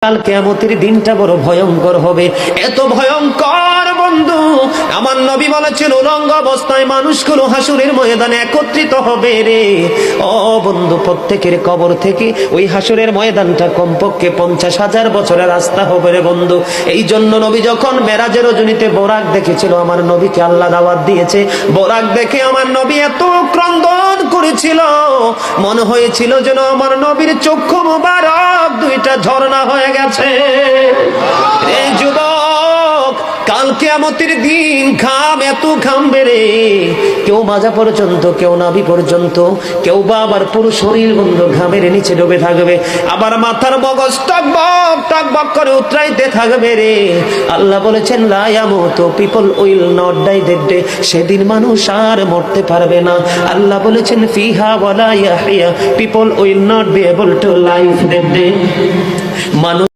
কাল কিয়ামতের দিনটা বড় ভয়ঙ্কর হবে, এত ভয়ঙ্কর বন্ধু। আমার নবী বলেছেন উলঙ্গ অবস্থায় মানুষগুলো হাসরের ময়দানে একত্রিত হবে রে। ও বন্ধু, প্রত্যেকের কবর থেকে ওই হাসরের ময়দানটা কমপক্ষে 50,000 বছরের রাস্তা হবে রে বন্ধু। এই জন্য নবী যখন মেরাজের রজনীতে বোরাক দেখেছিল, আমার নবীকে আল্লাহ দাওয়াত দিয়েছে, বোরাক দেখে আমার নবী এত ক্রন্দন করেছিল, মনে হয়েছিল যেন আমার নবীর চক্ষু মুবারক দুইটা ঝর্ণা হয়ে গেছে। এই যুবক, কাল কিয়ামতের দিন ঘাম এত ঘামবে রে, কেউ মাজা পর্যন্ত, কেউ নাভি পর্যন্ত, কেউ বা আবার পুরো শরীর বন্ধু ঘামের নিচে ডুবে থাকবে, আবার মাথার মগজ টকবক টকবক করে উতরাইতে থাকবে রে। আল্লাহ বলেছেন লা ইয়ামুতু, people will not die that day, সেদিন মানুষ আর মরতে পারবে না। আল্লাহ বলেছেন ফিহা ওয়ালা ইয়াহইয়া, people will not be able to live that day, মানুষ